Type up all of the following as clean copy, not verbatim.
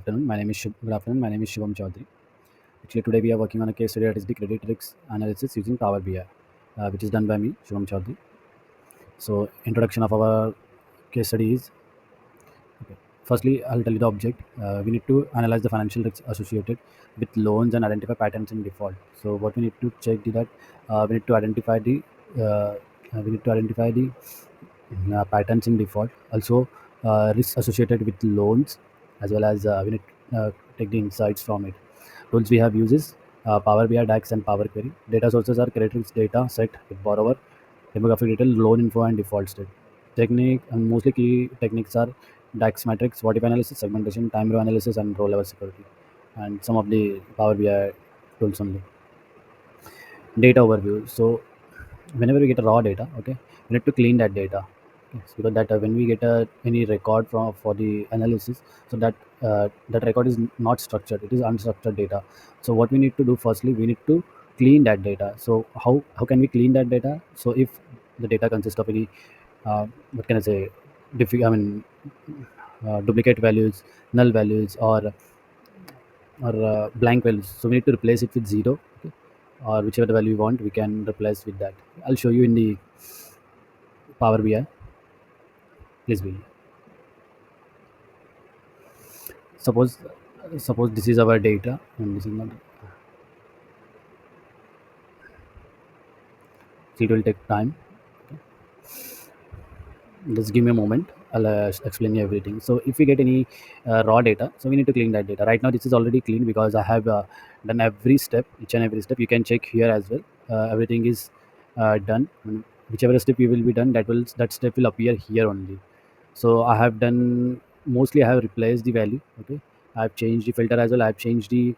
Afternoon. Good afternoon. My name is Shivam Chaudhary. Actually, today we are working on a case study that is the credit risk analysis using Power BI, which is done by me, Shivam Chaudhary. So, introduction of our case study is okay. Firstly, I'll tell you the object. We need to analyze the financial risks associated with loans and identify patterns in default. So, what we need to check is that we need to identify the uh, patterns in default. Also, risks associated with loans, as well as we need to take the insights from it. Tools we have uses Power BI, DAX, and Power Query. Data sources are credit risk data set with borrower, demographic detail, loan info, and default state. Technique and mostly key techniques are DAX matrix, what if analysis, segmentation, time row analysis, and row level security. And some of the Power BI tools only. Data overview. So whenever we get a raw data, okay, we need to clean that data. Okay, so because that when we get any record from for the analysis, so that record is not structured, it is unstructured data. So what we need to do, firstly we need to clean that data. So how can we clean that data? So if the data consists of any what can I say, I mean duplicate values, null values, or blank values, so we need to replace it with zero. Okay, or whichever the value we want, we can replace with that. I'll show you in the Power BI. Please be. Suppose suppose this is our data and this is not. It will take time. Just give me a moment. I'll explain you everything. So if we get any raw data, so we need to clean that data. Right now this is already clean because I have done every step, each and every step. You can check here as well. Everything is done. Whichever step you will be done, that step will appear here only. So I have done, mostly I have replaced the value. Okay, I have changed the filter as well. I have changed the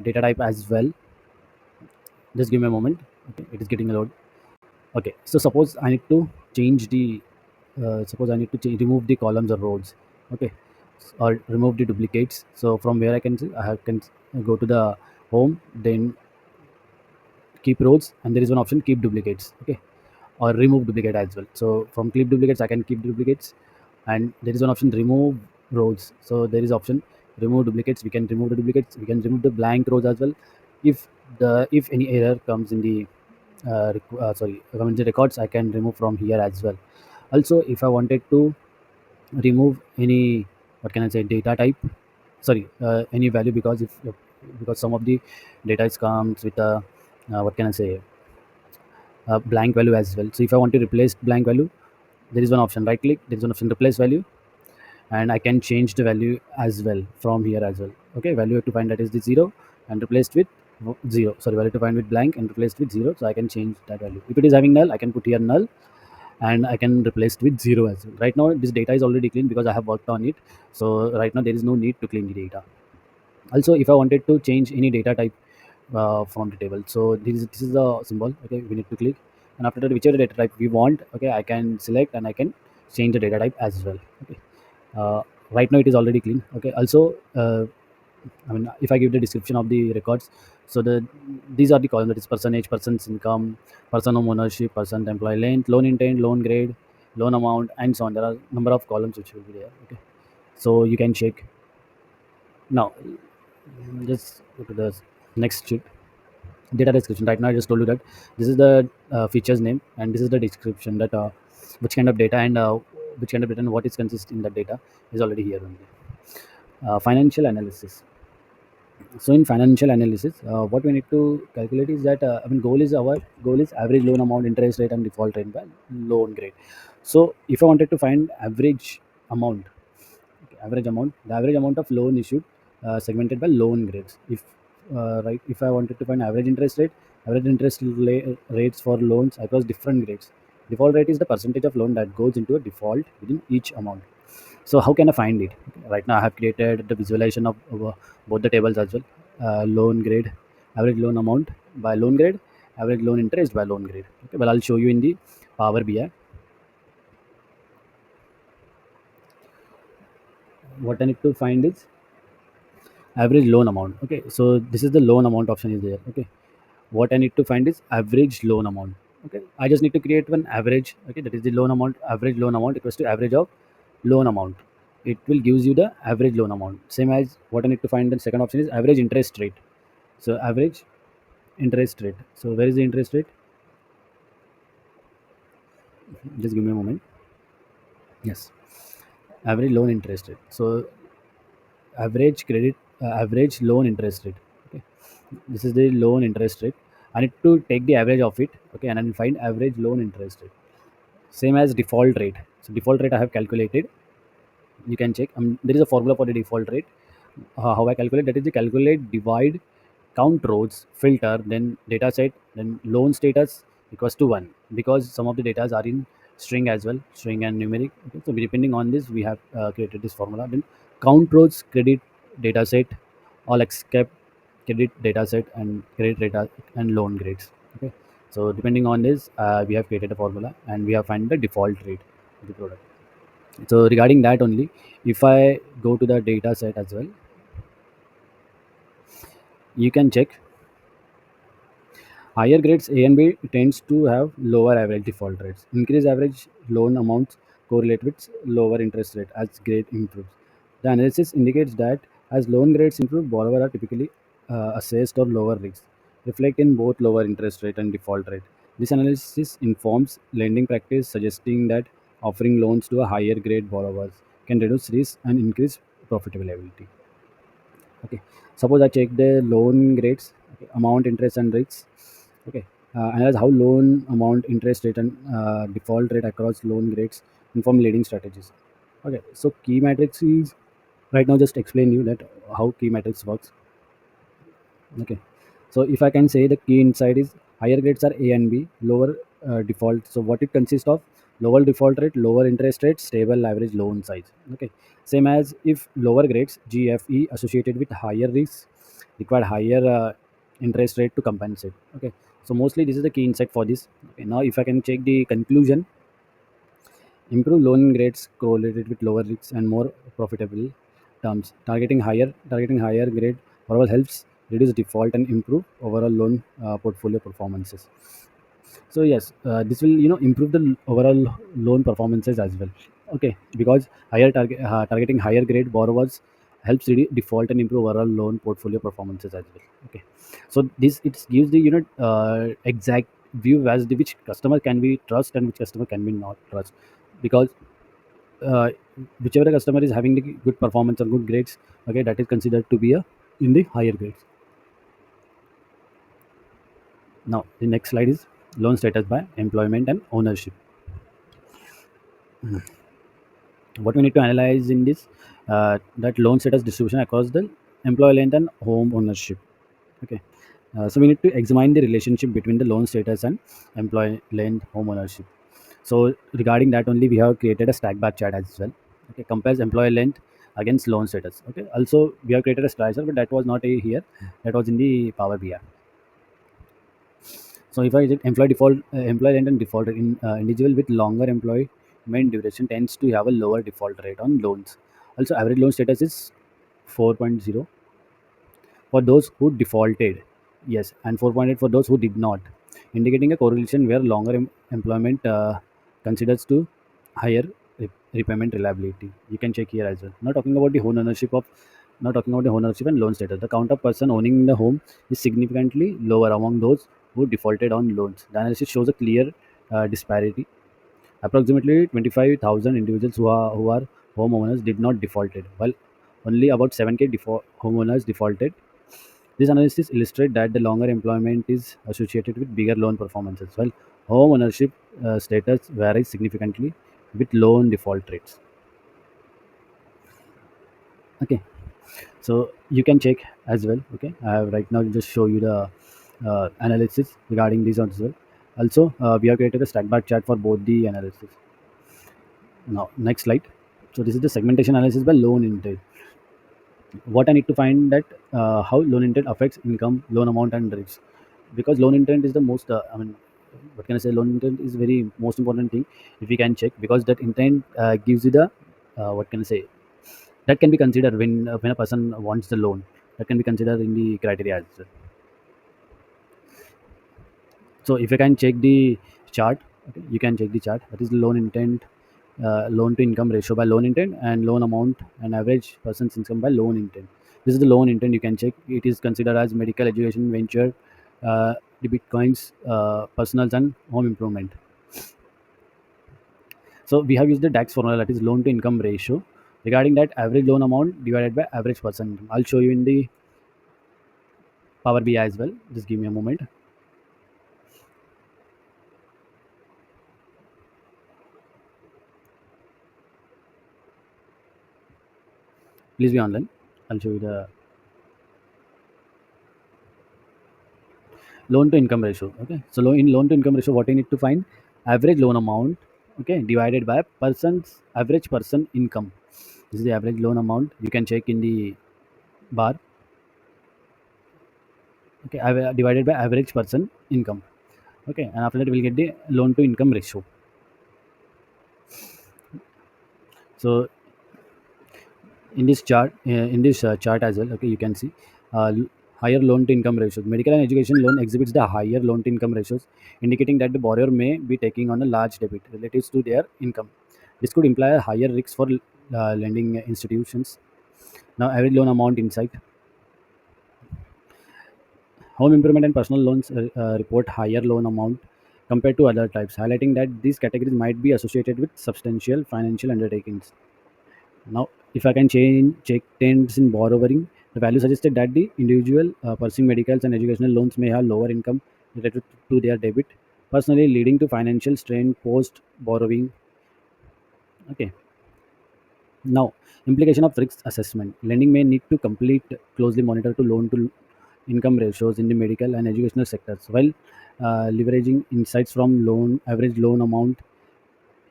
data type as well. Just give me a moment. Okay, it is getting a load. Okay, so suppose I need to change the suppose I need to remove the columns or rows. Okay, or remove the duplicates. So from where I can see, can go to the home, then keep rows, and there is one option keep duplicates. Okay, or remove duplicate as well. So from keep duplicates, I can keep duplicates, and there is one option remove rows. So there is option remove duplicates. We can remove the duplicates. We can remove the blank rows as well. If any error comes in the come in the records, I can remove from here as well. Also, if I wanted to remove any, what can I say, data type, sorry, any value, because if because some of the data is comes with a what can I say, blank value as well. So if I want to replace blank value, there is one option, right click, there is one option replace value, and I can change the value as well from here as well. Okay, value to find that is the zero and replaced with zero. Sorry, value to find with blank and replaced with zero. So I can change that value. If it is having null, I can put here null, and I can replace it with zero as well. Right now this data is already clean because I have worked on it. So right now there is no need to clean the data. Also, if I wanted to change any data type from the table, so this is the symbol. Okay, we need to click, and after that whichever data type we want, okay, I can select and I can change the data type as well. Okay, right now it is already clean. Okay, also I mean, if I give the description of the records, so these are the columns, that is person age, person's income, person home ownership, person employee length, loan intent, loan grade, loan amount, and so on. There are number of columns which will be there. Okay, so you can check now. Just go to the next sheet. Data description. Right now I just told you that this is the features name, and this is the description, that which kind of data and which kind of data and what is consist in that data is already here only. Financial analysis. So in financial analysis, what we need to calculate is that I mean, goal is average loan amount, interest rate, and default rate by loan grade. So if I wanted to find average amount, the average amount of loan issued, segmented by loan grades. If right, if I wanted to find average rates for loans across different grades. Default rate is the percentage of loan that goes into a default within each amount. So how can I find it? Right now I have created the visualization of both the tables as well. Loan grade, average loan amount by loan grade, average loan interest by loan grade. Okay, well, I'll show you in the Power BI. What I need to find is average loan amount. Okay, so this is the loan amount option is there. Okay, what I need to find is average loan amount. Okay, I just need to create one average. Okay, that is the loan amount. Average loan amount equals to average of loan amount. it will gives you the average loan amount. Same as what I need to find, the second option is average interest rate. So average interest rate. So where is the interest rate? Just give me a moment. Yes, average loan interest rate. So average credit, average loan interest rate. Okay, this is the loan interest rate. I need to take the average of it. Okay, and then find average loan interest rate. Same as default rate. So default rate I have calculated. You can check. There is a formula for the default rate. How I calculate that is the calculate divide count rows filter then data set then loan status equals to 1, because some of the data are in string as well, string and numeric. Okay, so depending on this we have created this formula. Then count rows credit data set, all except credit data set and credit data and loan grades. Okay, so depending on this we have created a formula and we have find the default rate of the product. So regarding that only, if I go to the data set as well, you can check higher grades A and B tends to have lower average default rates. Increased average loan amounts correlate with lower interest rate as grade improves. The analysis indicates that as loan grades improve, borrowers are typically assessed or lower risks, reflect in both lower interest rate and default rate. This analysis informs lending practice, suggesting that offering loans to a higher grade borrowers can reduce risk and increase profitability. Okay, suppose I check the loan grades, okay, amount, interest, and rates. Okay, analyze how loan amount, interest rate, and default rate across loan grades inform leading strategies. Okay, so key metrics is right now just explain you that how key metrics works. Okay, so if I can say the key inside is higher grades are A and B, lower default. So what it consists of: lower default rate, lower interest rate, stable average loan size. Okay, same as if lower grades G, F, E associated with higher risks require higher interest rate to compensate. Okay, so mostly this is the key insight for this. Okay, now if I can check the conclusion, improve loan grades correlated with lower risks and more profitable terms. Targeting higher grade overall helps reduce default and improve overall loan portfolio performances. So yes, this will improve the overall loan performances as well. Okay, because targeting higher grade borrowers helps reduce default and improve overall loan portfolio performances as well. Okay, so this it gives the exact view as the which customer can be trust and which customer can be not trust, because uh, whichever customer is having the good performance or good grades, okay, that is considered to be a in the higher grades. Now the next slide is loan status by employment and ownership. What we need to analyze in this, that loan status distribution across the employee length and home ownership. Okay, so we need to examine the relationship between the loan status and employee length home ownership. So regarding that only, we have created a stack bar chart as well. Okay, compares employee length against loan status. Okay, also we have created a slicer, but that was not a here, that was in the Power BI. So if I did employee length and default rate, in individual with longer employment duration tends to have a lower default rate on loans. Also, average loan status is 4.0 for those who defaulted, yes, and 4.8 for those who did not, indicating a correlation where longer employment considers to higher repayment reliability. You can check here as well. Not talking about the home ownership and loan status. The count of person owning the home is significantly lower among those who defaulted on loans. The analysis shows a clear disparity. Approximately 25,000 individuals who are homeowners did not defaulted, while only about 7K homeowners defaulted. This analysis illustrates that the longer employment is associated with bigger loan performances, while home ownership status varies significantly with loan default rates. Okay, so you can check as well. Okay, I have right now just show you the analysis regarding these as well. Also, we have created a stack bar chart for both the analysis. Now, next slide. So this is the segmentation analysis by loan intent. What I need to find that how loan intent affects income, loan amount, and risk. Because loan intent is the most, what can I say? Loan intent is very most important thing. If we can check, because that intent gives you the, what can I say? That can be considered when a person wants the loan. That can be considered in the criteria as well. So if you can check the chart, okay, you can check the chart. That is loan intent loan to income ratio by loan intent, and loan amount and average person's income by loan intent. This is the loan intent. You can check. It is considered as medical, education, venture, the bitcoins, personals, and home improvement. So we have used the DAX formula, that is loan to income ratio. Regarding that, average loan amount divided by average person income. I'll show you in the Power BI as well. Just give me a moment. Please be online. I'll show you the loan to income ratio. Okay, so in loan to income ratio, what you need to find, average loan amount, okay, divided by person's average person income. This is the average loan amount. You can check in the bar. Okay, divided by average person income. Okay, and after that we'll get the loan to income ratio. So in this chart, chart as well, okay, you can see higher loan to income ratios. Medical and education loan exhibits the higher loan to income ratios, indicating that the borrower may be taking on a large debit related to their income. This could imply a higher risk for lending institutions. Now, average loan amount insight. Home improvement and personal loans report higher loan amount compared to other types, highlighting that these categories might be associated with substantial financial undertakings. Now, if I can check trends in borrowing, the value suggested that the individual pursuing medicals and educational loans may have lower income related to their debit, personally leading to financial strain post borrowing. Okay. Now, implication of risk assessment. Lending may need to complete closely monitor to loan to income ratios in the medical and educational sectors, while leveraging insights from loan average loan amount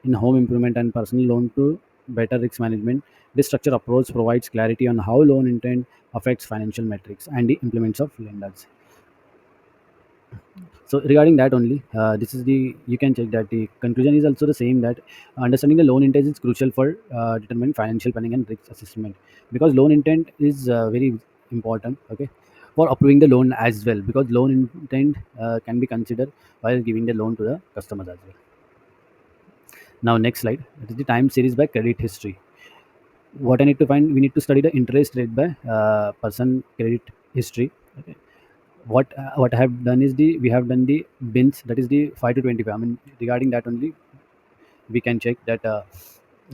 in home improvement and personal loan to better risk management. This structure approach provides clarity on how loan intent affects financial metrics and the implements of lenders. So regarding that only, this is the you can check that the conclusion is also the same, that understanding the loan intent is crucial for determining financial planning and risk assessment, because loan intent is very important. Okay, for approving the loan as well, because loan intent can be considered while giving the loan to the customers as well. Now next slide, that is the time series by credit history. What I need to find, we need to study the interest rate by person credit history. Okay. What I have done is we have done the bins, that is the 5 to 25. I mean, regarding that only we can check that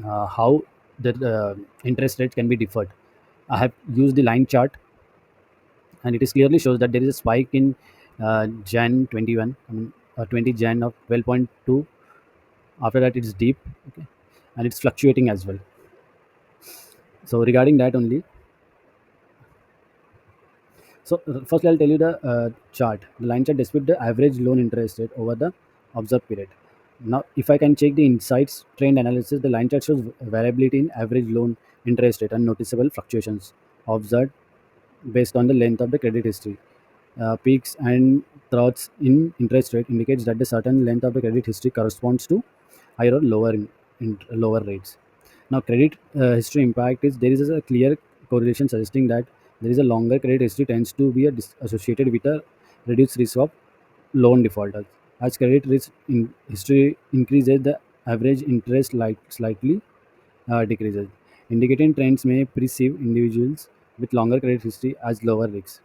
how the interest rates can be differed. I have used the line chart, and it is clearly shows that there is a spike in Jan 21. I mean, 20 Jan of 12.2. After that, it's deep. Okay, and it's fluctuating as well. So regarding that only, so firstly, I'll tell you the chart. The line chart displays the average loan interest rate over the observed period. Now, if I can check the insights trend analysis, the line chart shows variability in average loan interest rate and noticeable fluctuations observed based on the length of the credit history. Peaks and troughs in interest rate indicates that the certain length of the credit history corresponds to higher or lower lower rates. Now, credit history impact is, there is a clear correlation suggesting that there is a longer credit history tends to be associated with a reduced risk of loan defaulters. As credit risk in history increases, the average interest slightly decreases, indicating trends may perceive individuals with longer credit history as lower risks.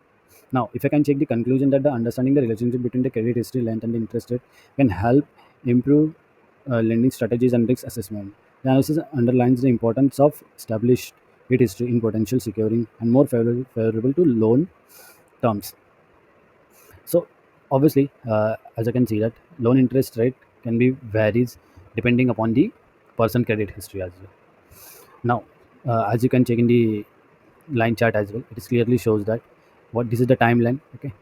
Now, if I can check the conclusion that the understanding the relationship between the credit history length and the interest rate can help improve lending strategies and risk assessment. The analysis underlines the importance of established credit history in potential securing and more favorable to loan terms. So obviously, as I can see that loan interest rate can be varies depending upon the person credit history as well. Now, as you can check in the line chart as well, it is clearly shows that what this is the timeline. Okay,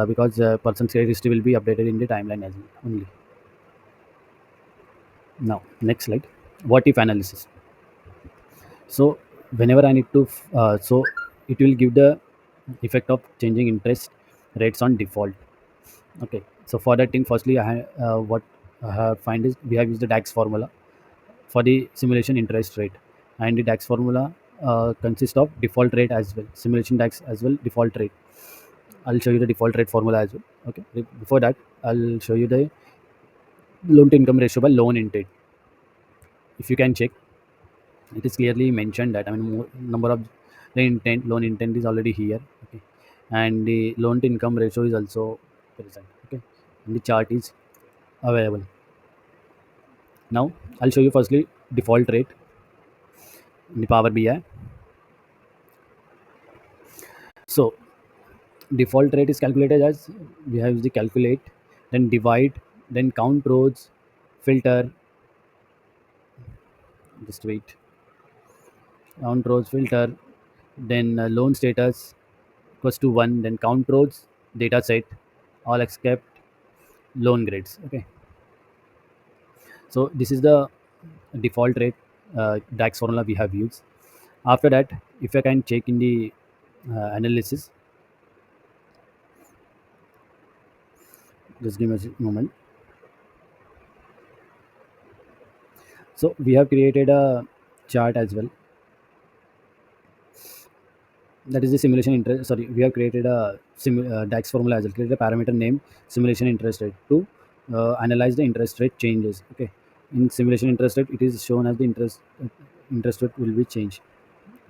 because person's credit history will be updated in the timeline as well only. Now, next slide. What if analysis? So, whenever I need to, so it will give the effect of changing interest rates on default. Okay. So for that thing, firstly, what I have find is we have used the DAX formula for the simulation interest rate, and the DAX formula consists of default rate as well, simulation DAX as well, default rate. I'll show you the default rate formula as well. Okay. Before that, I'll show you the loan to income ratio by loan intake. if you can check, it is clearly mentioned that, I mean, number of the intent, loan intent is already here. Okay, and the loan to income ratio is also present. Okay, and the chart is available. Now I'll show you firstly default rate in the Power BI. So default rate is calculated as, we have the calculate, then divide, then count rows, filter, just wait, count rows, filter, then loan status equals to 1, then count rows, data set, all except loan grades. Okay, so this is the default rate DAX formula we have used. After that, if I can check in the analysis, just give me a moment. So we have created a chart as well. That is the simulation interest. Sorry, we have created a DAX formula as well. Created a parameter name simulation interest rate to analyze the interest rate changes. Okay, in simulation interest rate, it is shown as the interest rate will be changed.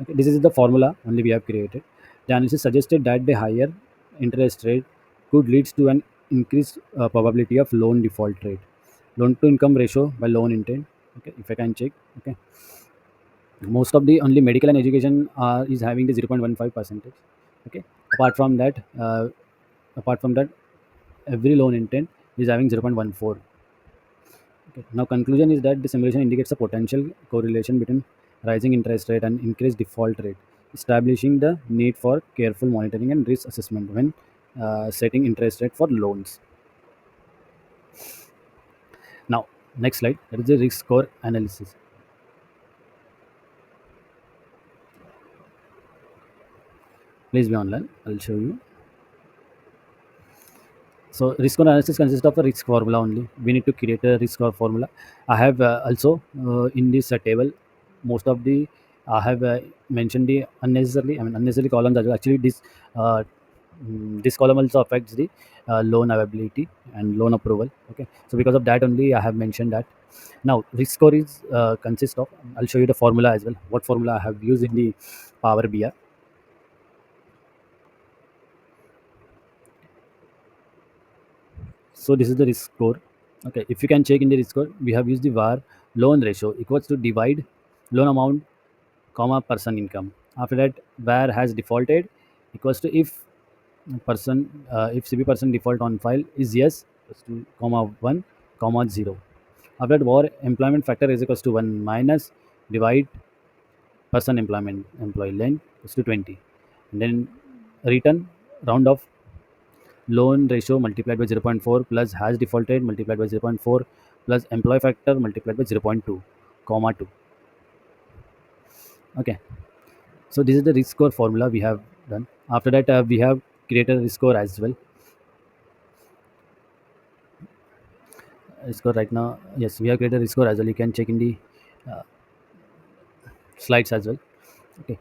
Okay, this is the formula only we have created. The analysis suggested that the higher interest rate could lead to an increased probability of loan default rate, loan to income ratio by loan intent. Okay, if I can check. Okay, most of the only medical and education is having the 0.15 percentage. Okay, apart from that, apart from that, every loan intent is having 0.14. Okay. Now conclusion is that the simulation indicates a potential correlation between rising interest rate and increased default rate, establishing the need for careful monitoring and risk assessment when setting interest rate for loans. Now next slide, that is the risk score analysis. Please be online, I'll show you. So risk score analysis consists of a risk formula only. We need to create a risk score formula. I have also in this table, most of the I have mentioned the unnecessarily. I mean unnecessary columns as well. Actually, uh, this column also affects the loan availability and loan approval. Okay, so because of that only I have mentioned that. Now risk score is consists of. I'll show you the formula as well. What formula I have used in the Power BI. So this is the risk score. Okay, if you can check in the risk score, we have used the var loan ratio equals to divide loan amount comma person income. After that, var has defaulted equals to person if CB person default on file is yes, equals to comma 1 comma 0. After that, var employment factor is equals to 1 minus divide person employment employee length is to 20. And then return round off loan ratio multiplied by 0.4 plus has defaulted multiplied by 0.4 plus employee factor multiplied by 0.2 comma 2. Okay, so this is the risk score formula we have done. After that, we have created a risk score as well. Risk score right now, yes, we have created a risk score as well. You can check in the uh, slides as well. Okay.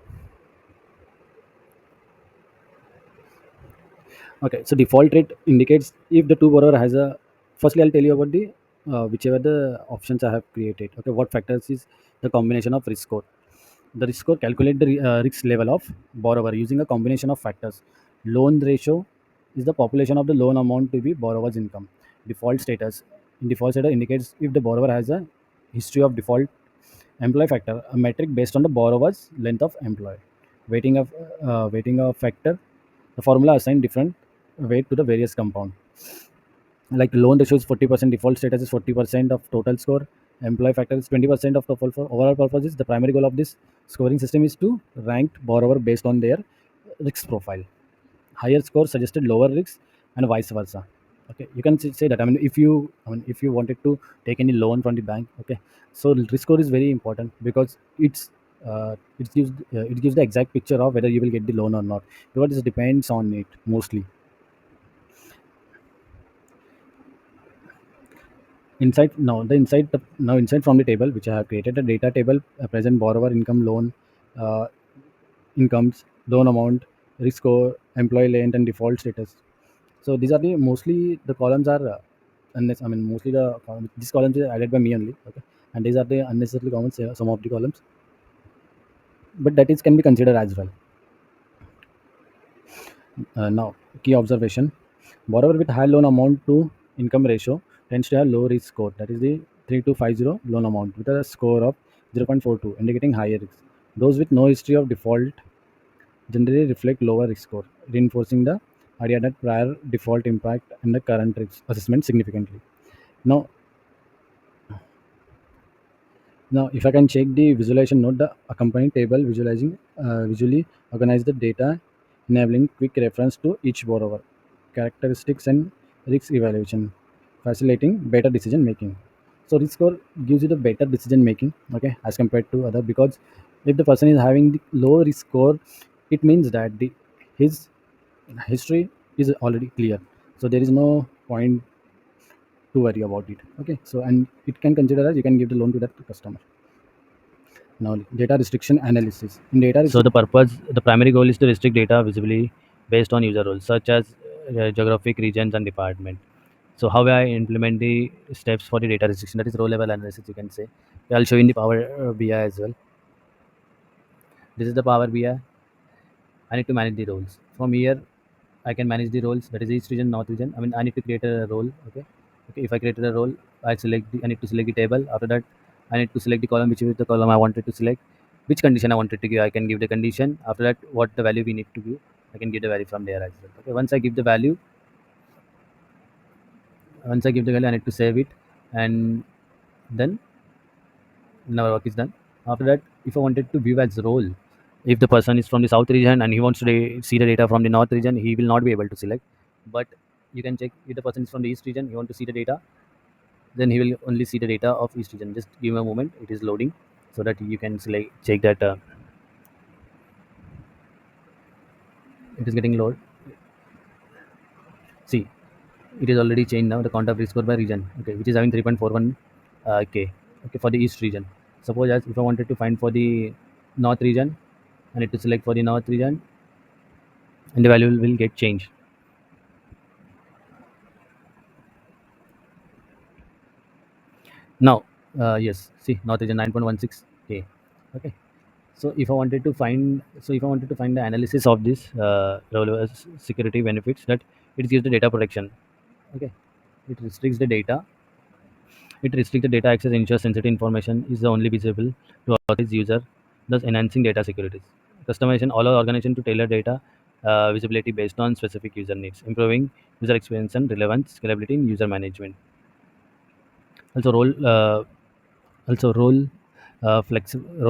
Okay, so default rate indicates if the two borrower has a. Firstly, I'll tell you about the whichever the options I have created. Okay, what factors is the combination of risk score. The risk score calculate the risk level of borrower using a combination of factors. Loan ratio is the population of the loan amount to be borrower's income. Default status. In default status indicates if the borrower has a history of default. Employee factor, a metric based on the borrower's length of employed. Weighting of factor, the formula assign different weight to the various compound. Like loan ratio is 40%, default status is 40% of total score, employee factor is 20% of total. For overall purposes, the primary goal of this scoring system is to rank borrower based on their risk profile. Higher score suggested lower risks and vice versa. Okay, you can say that. If you wanted to take any loan from the bank, okay, so risk score is very important because it gives the exact picture of whether you will get the loan or not, because it depends on it mostly. Inside from the table which I have created a data table, present borrower income, loan uh, incomes, loan amount, risk score, employee length, and default status. So these are mostly the columns are unless I mean mostly these columns are added by me only. Okay, and these are the unnecessarily common some of the columns, but that is can be considered as well. Now, key observation: borrower with high loan amount to income ratio tends to have low risk score. That is the 3250 loan amount with a score of 0.42, indicating higher risk. Those with no history of default generally reflect lower risk score, reinforcing the idea that prior default impact and the current risk assessment significantly. Now, Now, if I can check the visualization note, the accompanying table visually organize the data, enabling quick reference to each borrower, characteristics and risk evaluation, facilitating better decision making. So risk score gives you the better decision making, okay, as compared to other, because if the person is having the low risk score, it means that the his history is already clear. So there is no point to worry about it. Okay, so and it can consider as you can give the loan to that customer. Now, data restriction analysis. In data So restriction, the primary goal is to restrict data visibly based on user roles, such as geographic regions and department. So how I implement the steps for the data restriction, that is row level analysis, you can say. I'll show you in the Power BI as well. This is the Power BI. I need to manage the roles. From here, I can manage the roles. That is east region, north region. I mean, I need to create a role. Okay. Okay. If I created a role, I need to select the table. After that, I need to select the column, which is the column I wanted to select. Which condition I wanted to give, I can give the condition. After that, what the value we need to give, I can give the value from there as well. Okay. Once I give the value, I need to save it, and then now work is done. After that, if I wanted to view as role, if the person is from the south region and he wants to see the data from the north region, he will not be able to select. But you can check if the person is from the east region, you want to see the data, then he will only see the data of east region. Just give him a moment, it is loading, so that you can select check that it is getting load. See, it is already changed now the count of risk score by region, okay, which is having 3.41 k, okay, for the east region. Suppose as if I wanted to find for the north region, I need to select for the north region, and the value will get changed. Now, yes, see, north region 9.16 k, okay. If I wanted to find the analysis of this security benefits, that it gives the data protection, okay. It restricts the data. It restricts the data access, ensures sensitive information is only visible to authorized user, thus enhancing data security. Customization allows organization to tailor data visibility based on specific user needs, improving user experience and relevance, scalability in user management. Also, role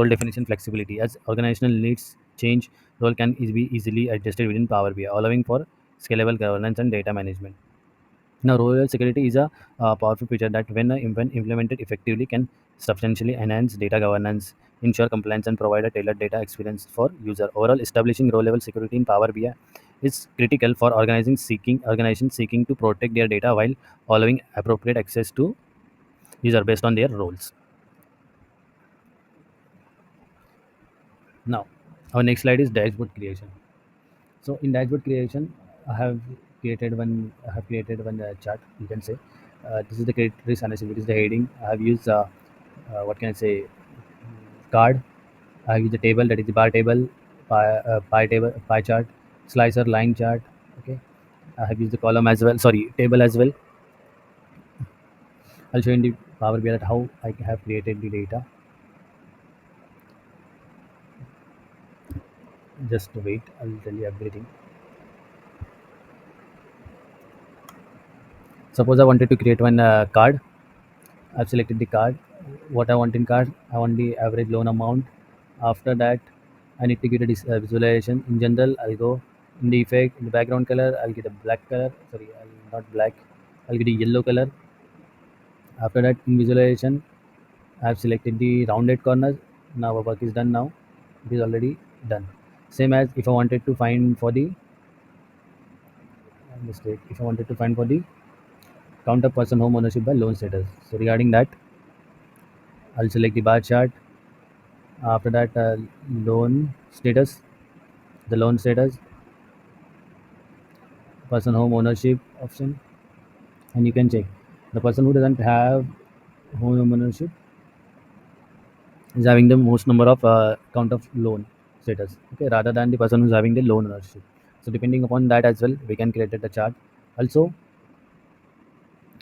definition flexibility. As organizational needs change, role can be easily adjusted within Power BI, allowing for scalable governance and data management. Now, role security is a powerful feature that, when implemented effectively, can substantially enhance data governance, ensure compliance, and provide a tailored data experience for user. Overall, establishing role-level security in Power BI is critical for organizations seeking to protect their data while allowing appropriate access to user based on their roles. Now, our next slide is dashboard creation. So in dashboard creation, I have created one chart. You can say this is the credit risk analysis. It is the heading. I have used what can I say, card. I have used the table, that is the bar table, pie chart, slicer, line chart. Okay. I have used the column as well. Sorry, table as well. I'll show you in the Power BI that how I have created the data. Just wait. I'll tell you everything. Suppose I wanted to create one card. I've selected the card. What I want in card, I want the average loan amount. After that, I need to get a visualization. In general, I'll go in the effect, in the background color, I'll get a black color. Sorry, not black. I'll get a yellow color. After that, in visualization, I've selected the rounded corners. Now our work is done now. It is already done. Same as if I wanted to find for the mistake, if I wanted to find for the count of person home ownership by loan status. So regarding that, I'll select the bar chart. After that, loan status, the loan status, person home ownership option, and you can check the person who doesn't have home ownership. is having the most number of count of loan status, okay, rather than the person who's having the loan ownership. So depending upon that as well, we can create the chart. Also,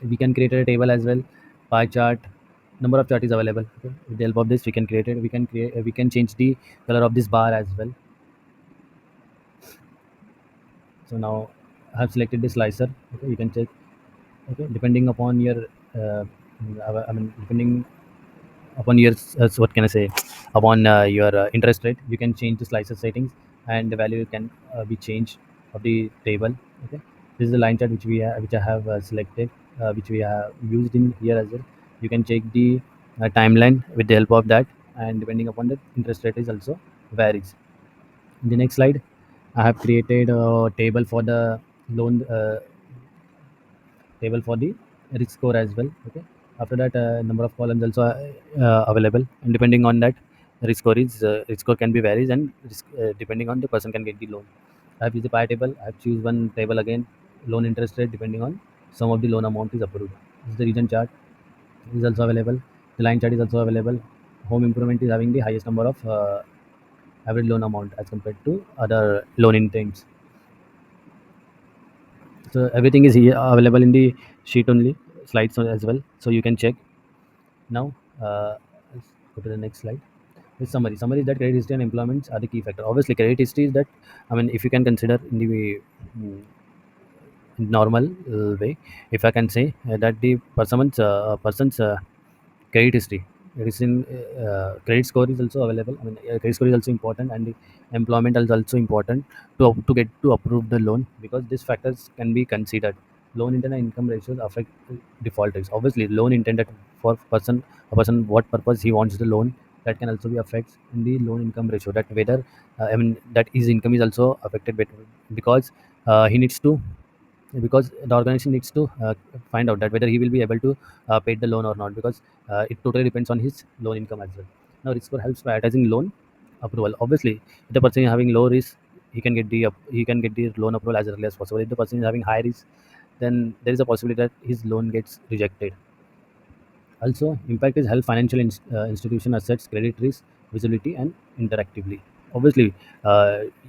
we can create a table as well, pie chart. Number of chart is available, okay. With the help of this we can create it. We can change the color of this bar as well. So now I have selected the slicer, okay. You can check, okay, depending upon your uh, depending upon your what can I say, upon your interest rate, you can change the slicer settings, and the value can be changed of the table, okay. This is the line chart which I have selected, which we have used in here as well. You can check the timeline with the help of that, and depending upon the interest rate is also varies. In the next slide, I have created a table for the loan, table for the risk score as well, okay. After that, number of columns also available, and depending on that, risk score can be varies, and depending on the person can get the loan. I have used the pie table. I have choose one table again, loan interest rate depending on some of the loan amount is approved. This is the region chart is also available. The line chart is also available. Home improvement is having the highest number of average loan amount as compared to other loan intents. So everything is here available in the sheet only, slides as well, so you can check. Now, let's go to the next slide. This summary is that credit history and employments are the key factor. Obviously credit history is that, I mean, if you can consider in the mm, normal way, if I can say that the person's credit history, it is in credit score is also available. I mean, credit score is also important, and the employment is also important to get to approve the loan, because these factors can be considered. Loan intent and income ratios affect default risk. Obviously, loan intended for a person what purpose he wants the loan, that can also be affects in the loan income ratio. That whether I mean that his income is also affected because he needs to, because the organization needs to find out that whether he will be able to pay the loan or not, because it totally depends on his loan income as well. Now, risk score helps prioritizing loan approval. Obviously, if the person is having low risk, he can get the loan approval as early as possible. If the person is having high risk, then there is a possibility that his loan gets rejected. Also, impact is health financial institution assets, credit risk, visibility, and interactively. Obviously,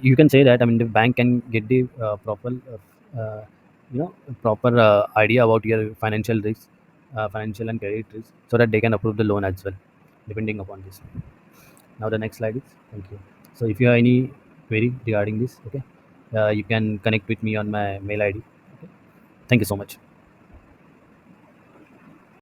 you can say that, I mean, the bank can get the you know, proper idea about your financial risk, financial and credit risk, so that they can approve the loan as well, depending upon this. Now, the next slide is thank you. So, if you have any query regarding this, okay, you can connect with me on my mail ID. Okay. Thank you so much.